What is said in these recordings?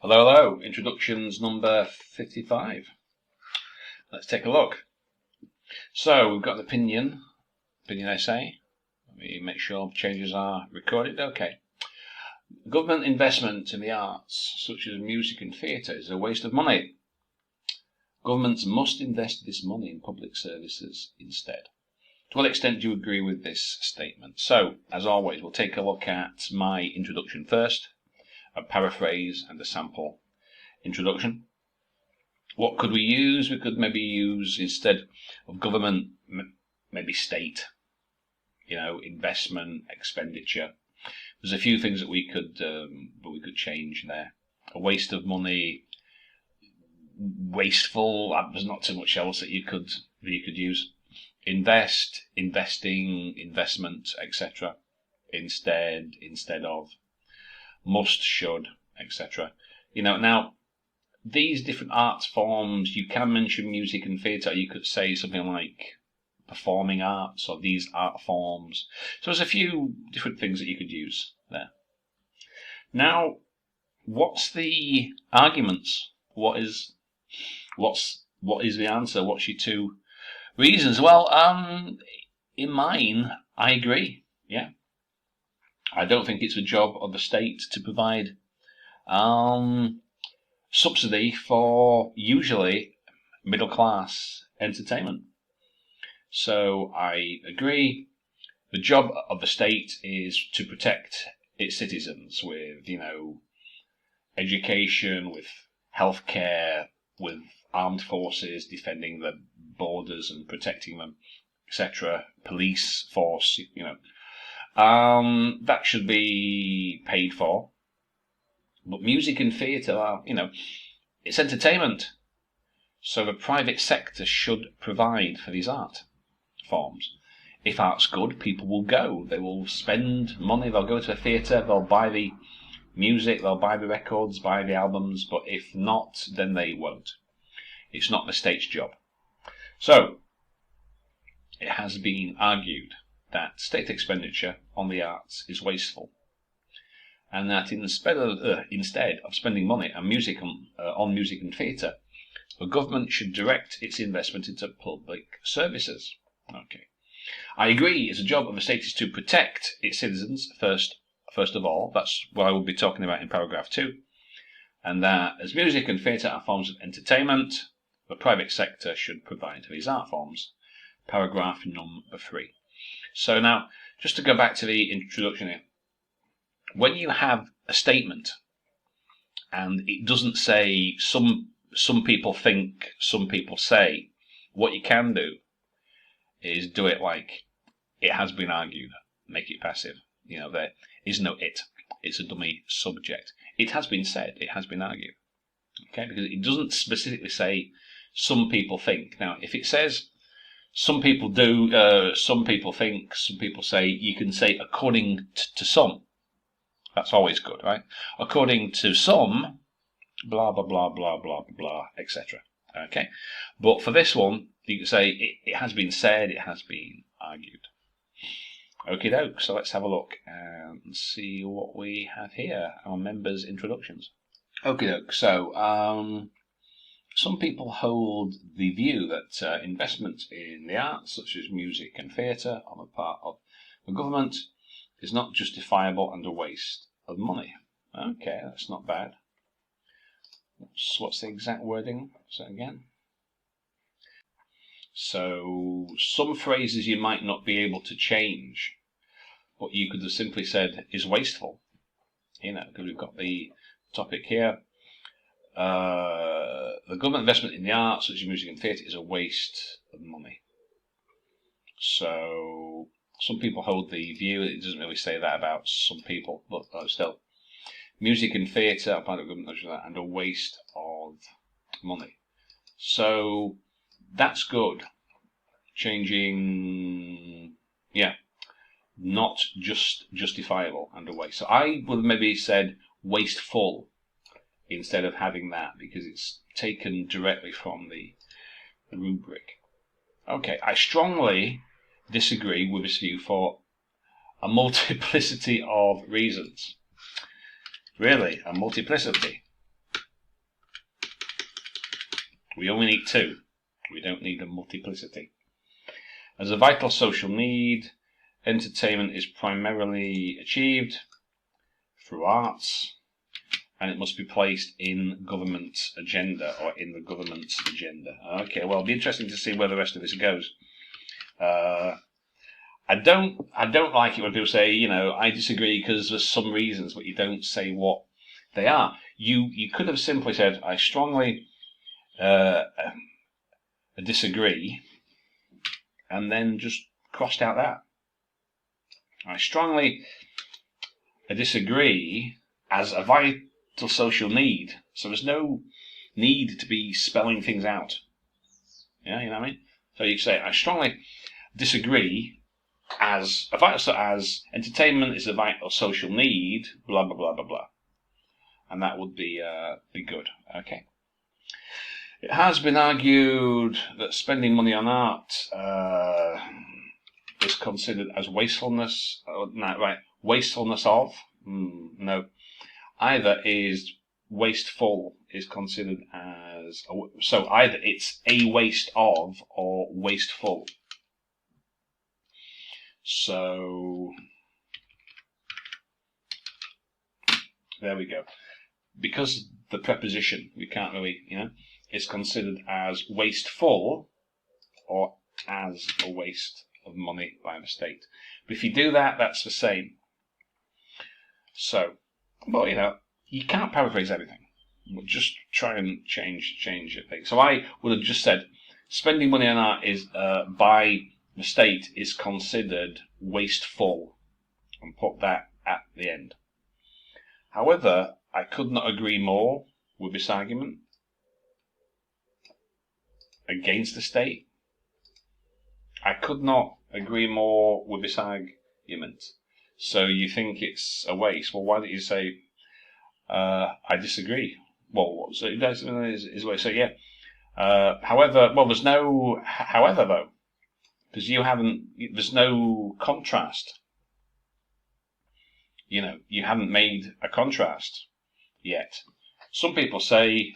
Hello, hello. Introductions number 55. Let's take a look. So we've got an opinion essay. Let me make sure changes are recorded. Okay. Government investment in the arts, such as music and theatre, is a waste of money. Governments must invest this money in public services instead. To what extent do you agree with this statement? So, as always, we'll take a look at my introduction first, a paraphrase and a sample introduction. What could we use? We could maybe use, instead of government, maybe state, investment, expenditure. There's a few things that we could change there. A waste of money, wasteful. There's not too much else that you could use. Invest, investing, investment, etc. Instead of, must, should, etc. Now these different art forms, you can mention music and theatre. You could say something like performing arts or these art forms. So there's a few different things that you could use there. Now, what's the arguments? What is the answer? What's your two reasons? Well, in mine, I agree. Yeah, I don't think it's the job of the state to provide subsidy for usually middle class entertainment. So I agree. The job of the state is to protect its citizens with, education, with healthcare, with armed forces defending the borders and protecting them, etc. Police force, that should be paid for. But music and theatre are, it's entertainment. So the private sector should provide for these art forms. If art's good, people will go. They will spend money, they'll go to a theatre, they'll buy the music, they'll buy the records, buy the albums, but if not, then they won't. It's not the state's job. So, it has been argued that state expenditure on the arts is wasteful, and that instead of spending money on music and theatre, the government should direct its investment into public services. Okay, I agree. It's a job of the state is to protect its citizens first of all. That's what I will be talking about in paragraph 2, and that as music and theatre are forms of entertainment, the private sector should provide for these art forms. Paragraph number 3. So now, just to go back to the introduction here. When you have a statement and it doesn't say some people think, some people say, what you can do is do it like it has been argued. Make it passive. There is no it. It's a dummy subject. It has been said. It has been argued. Okay, because it doesn't specifically say some people think. Now, if it says some people do, some people think, some people say, you can say according to some. That's always good, right? According to some, blah, blah, blah, blah, blah, blah, etc. Okay? But for this one, you can say it has been said, it has been argued. Okie doke, so let's have a look and see what we have here, our members' introductions. Okie doke, so some people hold the view that investment in the arts, such as music and theatre, on the part of the government, is not justifiable and a waste of money. Okay, that's not bad. What's the exact wording? So again. So some phrases you might not be able to change, but you could have simply said is wasteful. Because we've got the topic here. The government investment in the arts, such as music and theatre, is a waste of money. So some people hold the view, it doesn't really say that about some people, but still. Music and theatre, part of government, and a waste of money. So that's good. Changing, not just justifiable and a waste. So I would have maybe said wasteful instead of having that, because it's taken directly from the rubric. Okay, I strongly disagree with this view for a multiplicity of reasons. Really, a multiplicity. We only need two. We don't need a multiplicity. As a vital social need, entertainment is primarily achieved through arts, and it must be placed in government's agenda, or in the government's agenda. Okay, well, it'll be interesting to see where the rest of this goes. I don't like it when people say, I disagree because there's some reasons, but you don't say what they are. You could have simply said, I strongly disagree, and then just crossed out that. I strongly disagree as a vital social need. So there's no need to be spelling things out. Yeah, you know what I mean? So you say, I strongly disagree as entertainment is a vital social need, blah, blah, blah, blah, blah. And that would be good. Okay. It has been argued that spending money on art is considered as wastefulness. Wastefulness of? No. Either is wasteful is considered as... So either it's a waste of or wasteful. So there we go. Because the preposition, we can't really, is considered as wasteful or as a waste of money by the state. But if you do that, that's the same. So, well, you can't paraphrase everything. We'll just try and change it. So I would have just said, spending money on art is by the state is considered wasteful, and put that at the end. However, I could not agree more with this argument against the state. I could not agree more with this argument. So you think it's a waste? Well, why don't you say, I disagree? Well, so it is a waste. So yeah. However, well, there's no however though, because there's no contrast. You haven't made a contrast yet. Some people say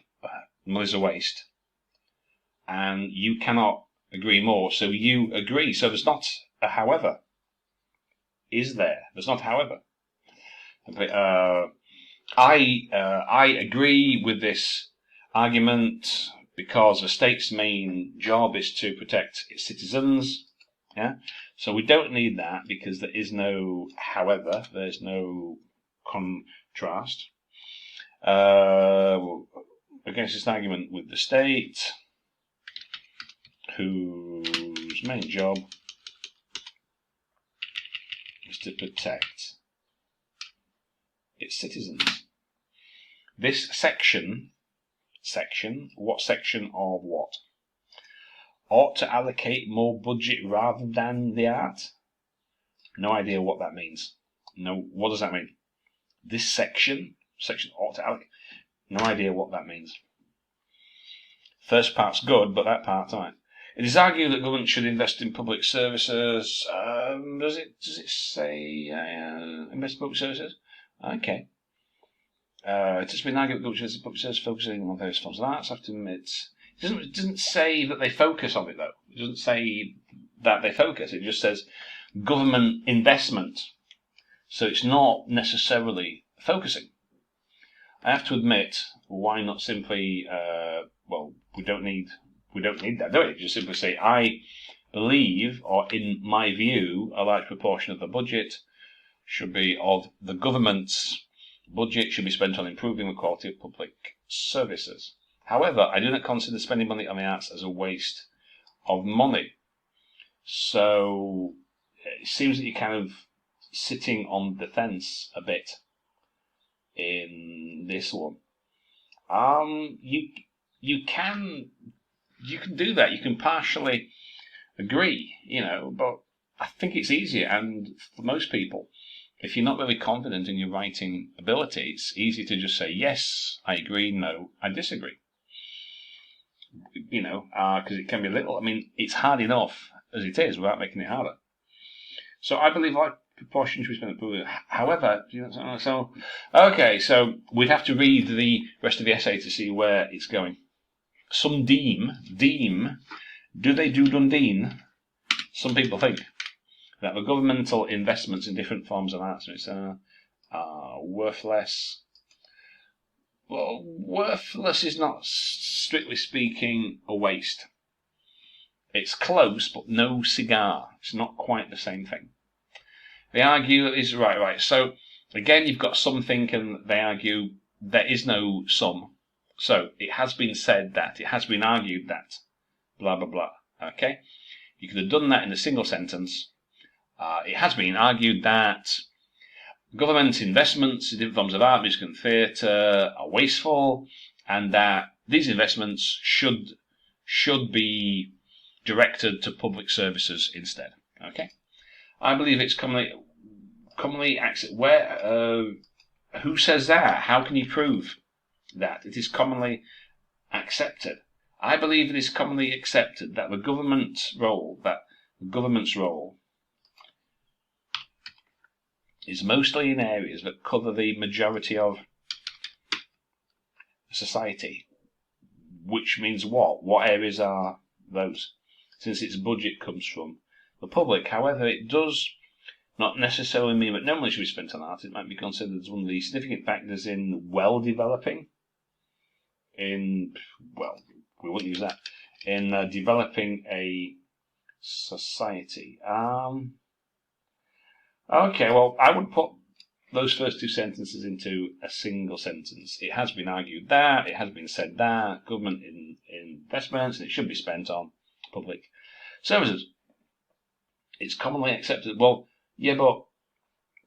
money's a waste, and you cannot agree more, so you agree. So there's not a however. Is there? There's not however. I agree with this argument because the state's main job is to protect its citizens. Yeah, so we don't need that because there is no however. There's no contrast. Against this argument with the state, whose main job is to protect its citizens. This section, what section of what? Ought to allocate more budget rather than the art? No idea what that means. No, what does that mean? This section ought to allocate. No idea what that means. First part's good, but that part's all right. It is argued that government should invest in public services. Does it say invest in public services? Okay. It has been argued that government should invest in public services focusing on various forms of arts. I have to admit, it doesn't say that they focus on it though. It doesn't say that they focus. It just says government investment. So it's not necessarily focusing. I have to admit, why not simply? We don't need that, do we? Just simply say, I believe, or in my view, a large proportion of the budget should be of the government's budget should be spent on improving the quality of public services. However, I do not consider spending money on the arts as a waste of money. So it seems that you're kind of sitting on the fence a bit in this one. You can do that. You can partially agree, but I think it's easier. And for most people, if you're not really confident in your writing ability, it's easy to just say, yes, I agree, no, I disagree. Because it can be it's hard enough as it is without making it harder. So I believe like proportion should be spent on. However, so we'd have to read the rest of the essay to see where it's going. some deem, do they do Dundee? Some people think that the governmental investments in different forms of arts are worthless. Well, worthless is not, strictly speaking, a waste. It's close, but no cigar. It's not quite the same thing. They argue that is right. So, again, you've got some thinking, they argue there is no some. So, it has been said that, it has been argued that, blah, blah, blah. Okay? You could have done that in a single sentence. It has been argued that government investments in different forms of art, music and theatre are wasteful, and that these investments should be directed to public services instead. Okay, I believe it's commonly accepted. Who says that? How can you prove that it is commonly accepted? I believe it is commonly accepted that the government's role is mostly in areas that cover the majority of society. Which means what? What areas are those? Since its budget comes from the public. However, it does not necessarily mean that no money should be spent on art. It might be considered as one of the significant factors in developing a society. Okay, well, I would put those first two sentences into a single sentence. It has been argued that, it has been said that, government investments, and it should be spent on public services. It's commonly accepted. Well, yeah, but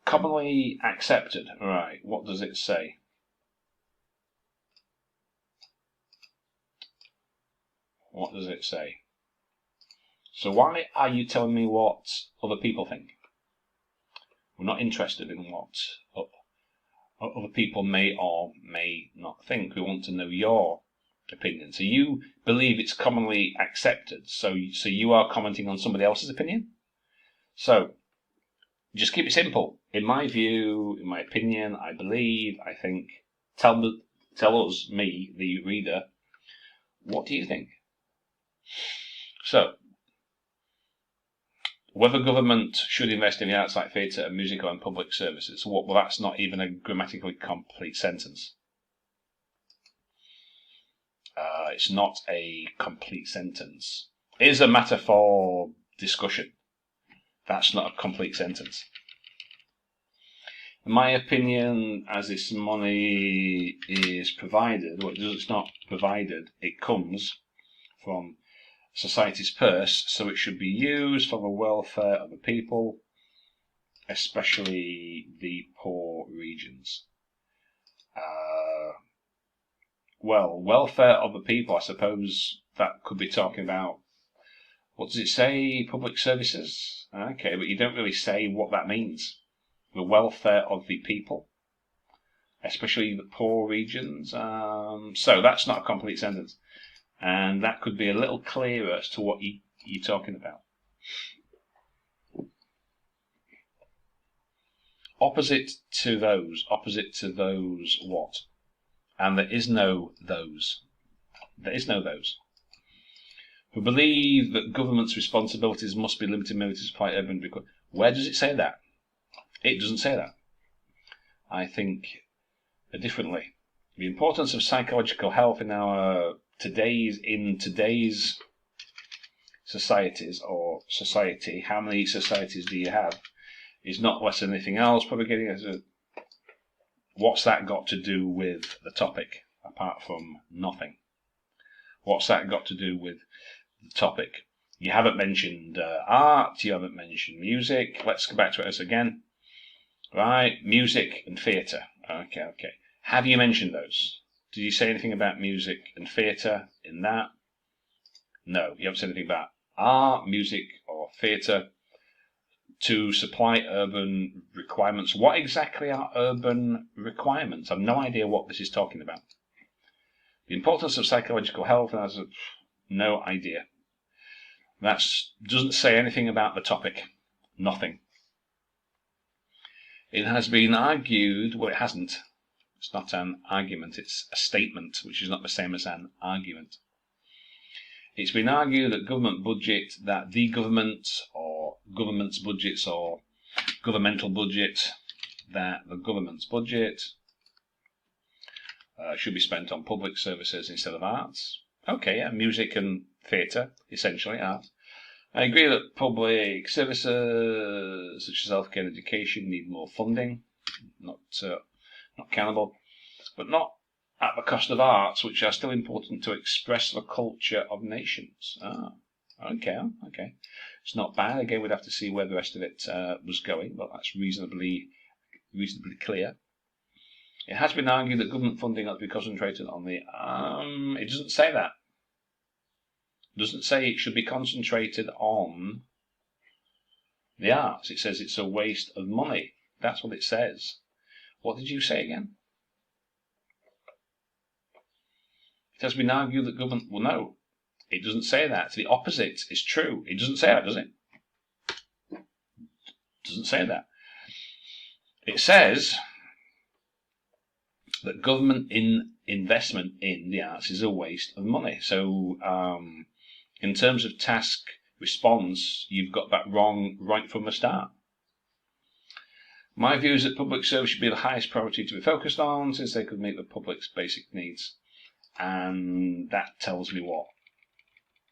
commonly accepted, right, what does it say? What does it say? So why are you telling me what other people think? We're not interested in what other people may or may not think. We want to know your opinion. So you believe it's commonly accepted. So you are commenting on somebody else's opinion? So just keep it simple. In my view, in my opinion, I believe, I think. Tell us, me, the reader, what do you think? So, whether government should invest in the arts like theatre and music or in public services. Well, that's not even a grammatically complete sentence. It's not a complete sentence. It is a matter for discussion. That's not a complete sentence. In my opinion, as this money is provided, well, it's not provided, it comes from society's purse, so it should be used for the welfare of the people, especially the poor regions. Well, welfare of the people, I suppose that could be talking about, what does it say, public services? Okay, but you don't really say what that means. The welfare of the people, especially the poor regions. So that's not a complete sentence. And that could be a little clearer as to what you're talking about. Opposite to those what? And there is no those. There is no those. Who believe that government's responsibilities must be limited merely to supply urban. Where does it say that? It doesn't say that. I think differently. The importance of psychological health in today's societies or society, how many societies do you have, is not less than anything else. Probably getting at what's that got to do with the topic, apart from nothing? What's that got to do with the topic? You haven't mentioned art, you haven't mentioned music. Let's go back to it again. Right, music and theatre. Okay. Have you mentioned those? Did you say anything about music and theatre in that? No, you haven't said anything about art, music, or theatre to supply urban requirements. What exactly are urban requirements? I've no idea what this is talking about. The importance of psychological health, and no idea. That doesn't say anything about the topic. Nothing. It has been argued, well, it hasn't. It's not an argument, it's a statement, which is not the same as an argument. It's been argued that the government or government's budgets or governmental budget, that the government's budget should be spent on public services instead of arts. Okay, yeah, music and theatre, essentially art. I agree that public services such as healthcare and education need more funding, not cannibal, but not at the cost of arts, which are still important to express the culture of nations. Okay. It's not bad. Again, we'd have to see where the rest of it was going, but that's reasonably clear. It has been argued that government funding ought to be concentrated on the... it doesn't say that. It doesn't say it should be concentrated on the arts. It says it's a waste of money. That's what it says. What did you say again? It has been argued that government... Well, no. It doesn't say that. The opposite is true. It doesn't say that, does it? It doesn't say that. It says that government investment in the arts is a waste of money. So, in terms of task response, you've got that wrong right from the start. My view is that public service should be the highest priority to be focused on, since they could meet the public's basic needs. And that tells me what?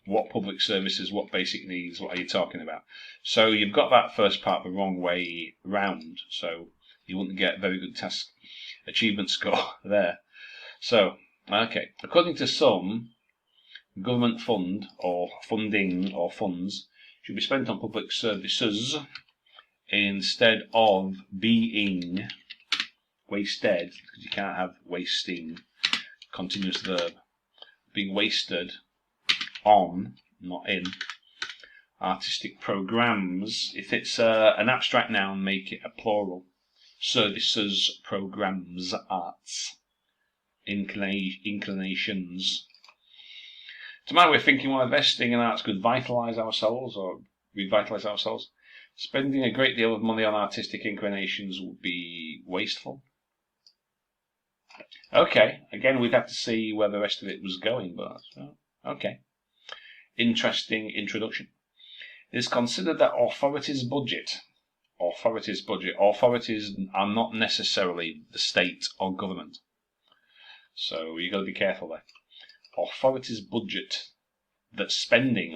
What public services, what basic needs, what are you talking about? So you've got that first part the wrong way round, so you wouldn't get a very good task achievement score there. So, okay, according to some, government funding or funds should be spent on public services instead of being wasted, because you can't have wasting, continuous verb, being wasted on, not in, artistic programs. If it's an abstract noun, make it a plural. Services, programs, arts, inclinations. To my way of thinking, while investing in arts could vitalise our souls or revitalise our souls, spending a great deal of money on artistic inclinations would be wasteful. Okay, again, we'd have to see where the rest of it was going, but okay. Interesting introduction. It is considered that authorities are not necessarily the state or government. So you've got to be careful there. Authorities' budget, that spending,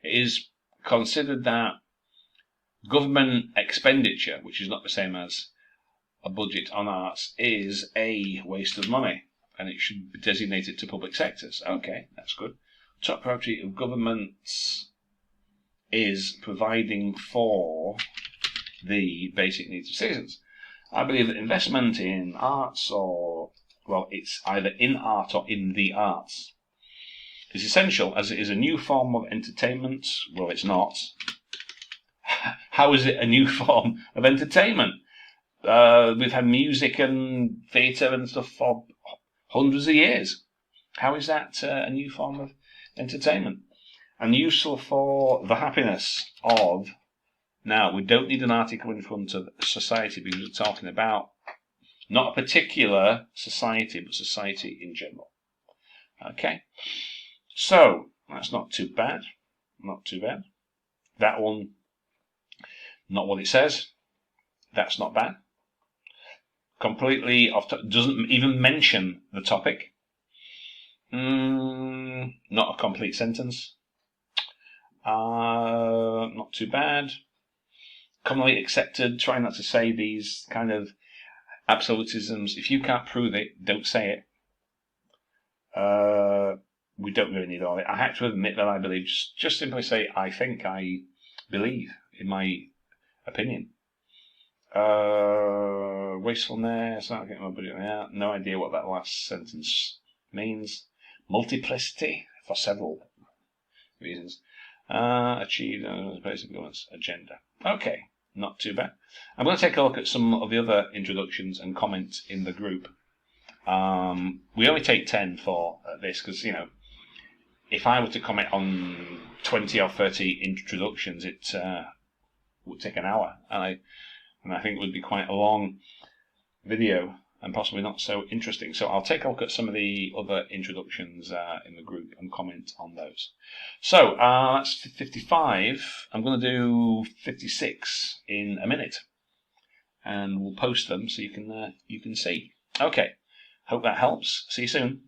it is considered that government expenditure, which is not the same as a budget on arts, is a waste of money, and it should be designated to public sectors. Okay, that's good. Top priority of governments is providing for the basic needs of citizens. I believe that investment in arts, it's either in art or in the arts, is essential, as it is a new form of entertainment. Well, it's not. How is it a new form of entertainment? We've had music and theatre and stuff for hundreds of years. How is that a new form of entertainment? And useful for the happiness of... Now, we don't need an article in front of society, because we're talking about not a particular society, but society in general. Okay? So, that's not too bad. Not too bad. That one, not what it says. That's not bad. Completely off, doesn't even mention the topic. Not a complete sentence. Not too bad. Commonly accepted. Try not to say these kind of absolutisms. If you can't prove it, don't say it. We don't really need all it. I have to admit that I believe. Just simply say, I think, I believe, in my opinion. Wastefulness, not getting my budget out. No idea what that last sentence means. Multiplicity, for several reasons. Achieved basic governance agenda. Okay, not too bad. I'm going to take a look at some of the other introductions and comments in the group. We only take 10 for this, because, if I were to comment on 20 or 30 introductions, it would take an hour, and I think it would be quite a long video. and possibly not so interesting. So I'll take a look at some of the other introductions in the group and comment on those. So that's 55. I'm going to do 56 in a minute, and we'll post them so you can see. Okay, hope that helps. See you soon.